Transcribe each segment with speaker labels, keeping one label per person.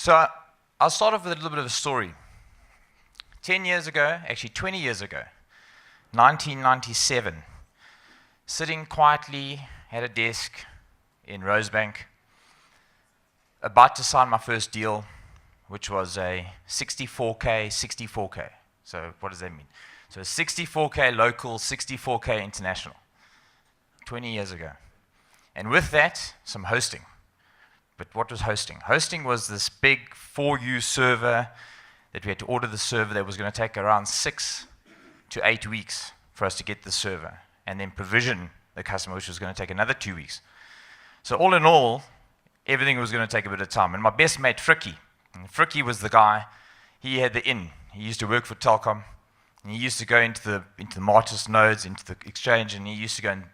Speaker 1: So I'll start off with a little bit of a story. 10 years ago, actually 20 years ago, 1997, sitting quietly at a desk in Rosebank, about to sign my first deal, which was a 64K. So what does that mean? So 64K local, 64K international, 20 years ago. And with that, some hosting. But what was hosting? Hosting was this big 4U server that we had to order the server that was going to take around 6 to 8 weeks for us to get the server, and then provision the customer, which was going to take another 2 weeks. So all in all, everything was going to take a bit of time. And my best mate, Fricky was the guy. He had the in. He used to work for Telkom, and he used to go into the Martis nodes, into the exchange, and he used to go and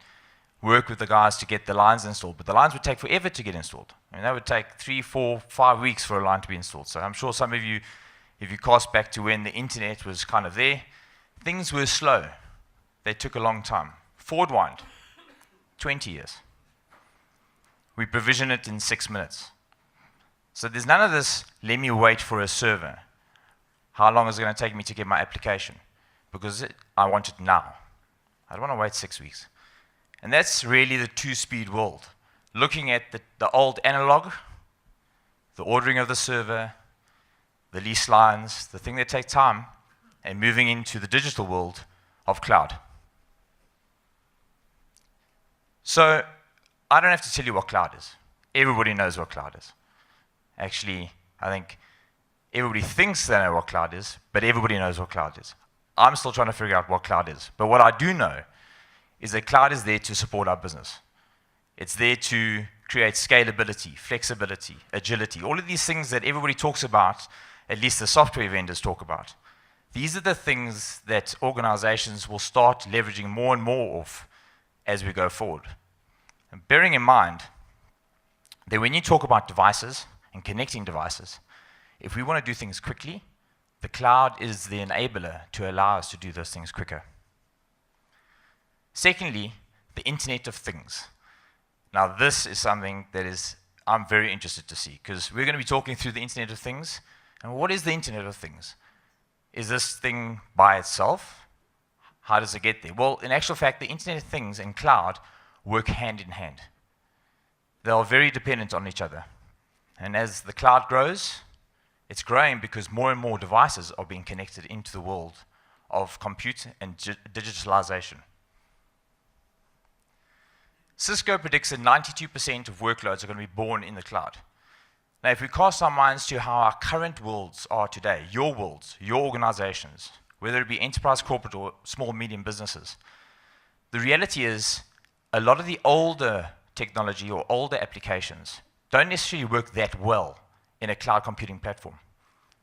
Speaker 1: work with the guys to get the lines installed. But the lines would take forever to get installed. I mean, that would take 3, 4, 5 weeks for a line to be installed. So I'm sure some of you, if you cast back to when the internet was kind of there, things were slow. They took a long time. Forward wind, 20 years. We provision it in 6 minutes. So there's none of this, let me wait for a server. How long is it going to take me to get my application? Because I want it now. I don't want to wait 6 weeks. And that's really the two-speed world. Looking at the old analog, the ordering of the server, the lease lines, the thing that take time, and moving into the digital world of cloud. So I don't have to tell you what cloud is. Everybody knows what cloud is. Actually, I think everybody thinks they know what cloud is, but everybody knows what cloud is. I'm still trying to figure out what cloud is. But what I do know is that cloud is there to support our business. It's there to create scalability, flexibility, agility, all of these things that everybody talks about, at least the software vendors talk about. These are the things that organizations will start leveraging more and more of as we go forward. And bearing in mind that when you talk about devices and connecting devices, if we want to do things quickly, the cloud is the enabler to allow us to do those things quicker. Secondly, the Internet of Things. Now, this is something that I'm very interested to see, because we're going to be talking through the Internet of Things. And what is the Internet of Things? Is this thing by itself? How does it get there? Well, in actual fact, the Internet of Things and cloud work hand in hand. They are very dependent on each other. And as the cloud grows, it's growing because more and more devices are being connected into the world of compute and digitalization. Cisco predicts that 92% of workloads are going to be born in the cloud. Now, if we cast our minds to how our current worlds are today, your worlds, your organizations, whether it be enterprise, corporate, or small, medium businesses, the reality is a lot of the older technology or older applications don't necessarily work that well in a cloud computing platform.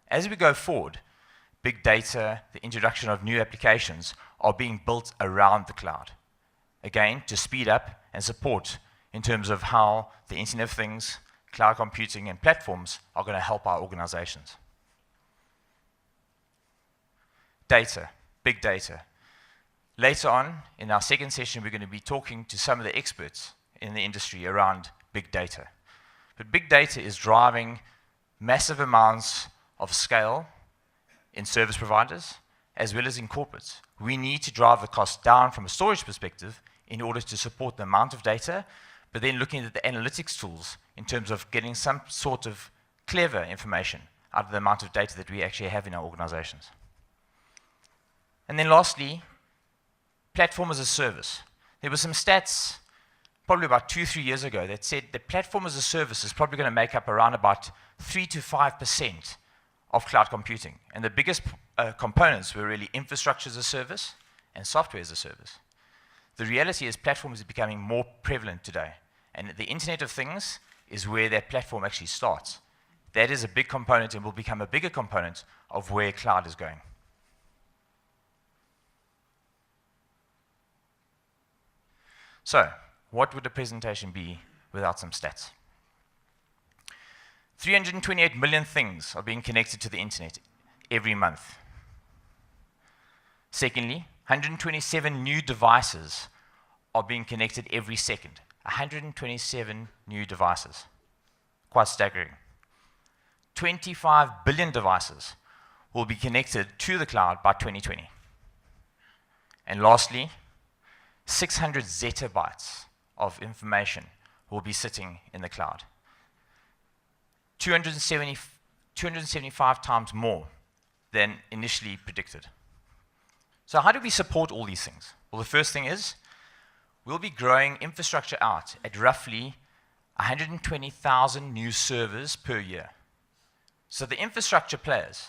Speaker 1: As we go forward, big data, the introduction of new applications are being built around the cloud. Again, to speed up and support in terms of how the Internet of Things, cloud computing, and platforms are going to help our organizations. Data, big data. Later on, in our second session, we're going to be talking to some of the experts in the industry around big data. But big data is driving massive amounts of scale in service providers, as well as in corporates. We need to drive the cost down from a storage perspective in order to support the amount of data, but then looking at the analytics tools in terms of getting some sort of clever information out of the amount of data that we actually have in our organizations. And then lastly, platform as a service. There were some stats probably about 2-3 years ago that said that platform as a service is probably going to make up around about 3 to 5% of cloud computing. And the biggest components were really infrastructure as a service and software as a service. The reality is platforms are becoming more prevalent today. And the Internet of Things is where that platform actually starts. That is a big component and will become a bigger component of where cloud is going. So, what would the presentation be without some stats? 328 million things are being connected to the internet every month. Secondly, 127 new devices are being connected every second. 127 new devices. Quite staggering. 25 billion devices will be connected to the cloud by 2020. And lastly, 600 zettabytes of information will be sitting in the cloud. 275 times more than initially predicted. So how do we support all these things? Well, the first thing is we'll be growing infrastructure out at roughly 120,000 new servers per year. So the infrastructure players,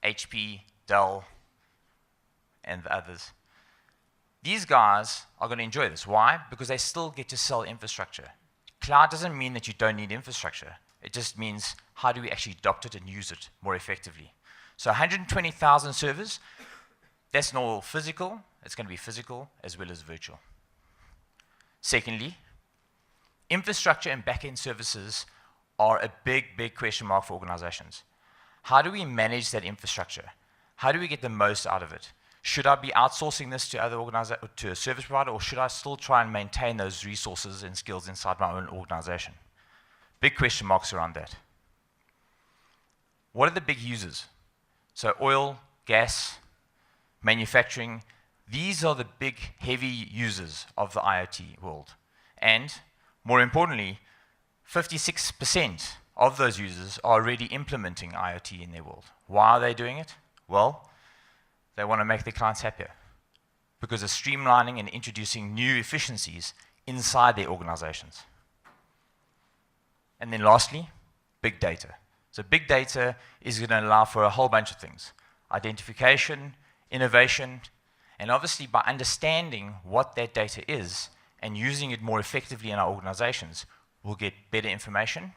Speaker 1: HP, Dell, and the others, these guys are going to enjoy this. Why? Because they still get to sell infrastructure. Cloud doesn't mean that you don't need infrastructure. It just means how do we actually adopt it and use it more effectively. So 120,000 servers, that's not all physical. It's going to be physical as well as virtual. Secondly, infrastructure and back-end services are a big, big question mark for organizations. How do we manage that infrastructure? How do we get the most out of it? Should I be outsourcing this to to a service provider, or should I still try and maintain those resources and skills inside my own organization? Big question marks around that. What are the big users? So oil, gas, manufacturing, these are the big, heavy users of the IoT world. And more importantly, 56% of those users are already implementing IoT in their world. Why are they doing it? Well, they want to make their clients happier because of streamlining and introducing new efficiencies inside their organizations. And then lastly, big data. So big data is going to allow for a whole bunch of things. Identification, innovation, and obviously by understanding what that data is and using it more effectively in our organizations, we'll get better information,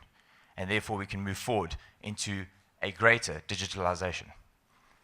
Speaker 1: and therefore we can move forward into a greater digitalization.